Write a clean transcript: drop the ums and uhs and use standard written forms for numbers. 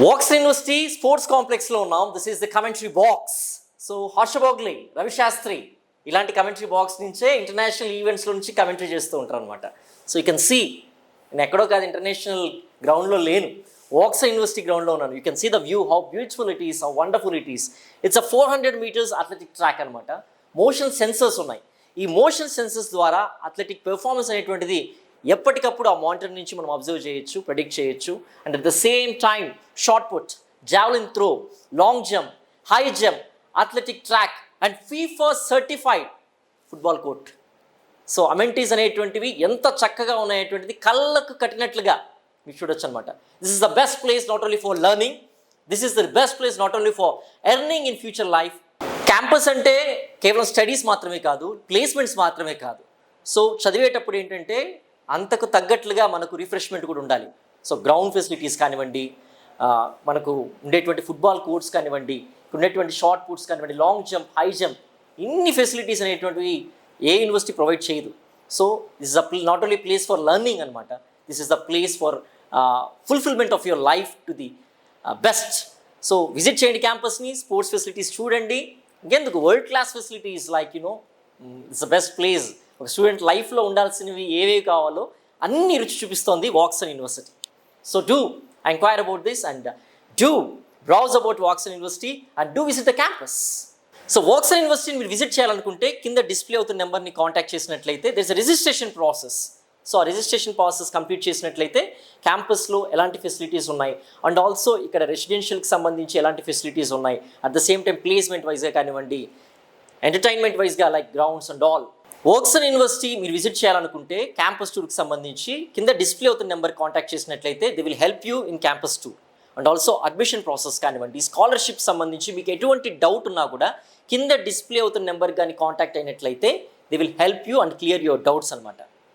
Wax university sports కాంప్లెక్స్లో ఉన్నాం. This is the commentary box. So Harsha Bhogle, Ravi Shastri ఇలాంటి కమెంటరీ బాక్స్ నుంచే ఇంటర్నేషనల్ ఈవెంట్స్లో నుంచి కమెంటరీ చేస్తూ ఉంటారు అనమాట. సో యూ కెన్ సీ, నేను ఎక్కడో కాదు ఇంటర్నేషనల్ గ్రౌండ్లో లేను, వాక్స్ యూనివర్సిటీ గ్రౌండ్లో ఉన్నాను. You can see the view, how beautiful it is, how wonderful it is. It's a 400 meters athletic track అనమాట. మోషన్ సెన్సర్స్ ఉన్నాయి. ఈ మోషన్ సెన్సర్స్ ద్వారా అథ్లెటిక్ పెర్ఫార్మెన్స్ అనేటువంటిది ఎప్పటికప్పుడు ఆ మానిటర్ నుంచి మనం అబ్జర్వ్ చేయొచ్చు, ప్రెడిక్ట్ చేయొచ్చు. And at the same time shot put, javelin throw, long jump, high jump, athletic track and FIFA certified football court. So amenities అనేటువంటివి ఎంత చక్కగా ఉన్నాయటువంటిది కళ్ళకు కట్టినట్లుగా మీకు చూడొచ్చు అనమాట. This is the best place not only for learning, this is the best place not only for earning in future life. Campus అంటే కేవలం స్టడీస్ మాత్రమే కాదు, ప్లేస్మెంట్స్ మాత్రమే కాదు. సో చదివేటప్పుడు ఏంటంటే అంతకు తగ్గట్లుగా మనకు రిఫ్రెష్మెంట్ కూడా ఉండాలి. సో గ్రౌండ్ ఫెసిలిటీస్ కానివ్వండి, మనకు ఉండేటువంటి ఫుట్బాల్ కోర్ట్స్ కానివ్వండి, ఉండేటువంటి షార్ట్ పుట్స్ కానివ్వండి, లాంగ్ జంప్, హై జంప్, ఇన్ని ఫెసిలిటీస్ అనేటువంటివి ఏ యూనివర్సిటీ ప్రొవైడ్ చేయదు. So this is not only place for learning అనమాట, this is the place for fulfilment of your life to the best. So visit చేయండి క్యాంపస్ని, sports facilities చూడండి. ఇంకెందుకు, world class facilities like it's the best place. ఒక student లైఫ్లో ఉండాల్సినవి ఏవేవి కావాలో అన్ని రుచి చూపిస్తోంది Woxsen university. So do enquire about this and do browse about Woxsen university and do visit the campus. So Woxsen యూనివర్సిటీని మీరు విజిట్ చేయాలనుకుంటే కింద డిస్ప్లే అవుతున్న నెంబర్ని కాంటాక్ట్ చేసినట్లయితే there is a registration process. So ఆ రిజిస్ట్రేషన్ ప్రాసెస్ కంప్లీట్ చేసినట్లయితే క్యాంపస్లో ఎలాంటి ఫెసిలిటీస్ ఉన్నాయి అండ్ ఆల్సో ఇక్కడ రెసిడెన్షియల్కి సంబంధించి ఎలాంటి ఫెసిలిటీస్ ఉన్నాయి, at the same time placement వైజ్గా కానివ్వండి, ఎంటర్టైన్మెంట్ వైజ్గా like grounds and all. Woxsen university మీరు విజిట్ చేయాలనుకుంటే క్యాంపస్ టూర్కి సంబంధించి కింద డిస్ప్లే అవుతున్న నెంబర్ కాంటాక్ట్ చేసినట్లయితే they will help you in campus tour and also admission process కానివ్వండి, స్కాలర్షిప్ సంబంధించి మీకు ఎటువంటి డౌట్ ఉన్నా కూడా కింద డిస్ప్లే అవుతున్న నెంబర్ కానీ కాంటాక్ట్ అయినట్లయితే they will help you and clear your doubts అనమాట.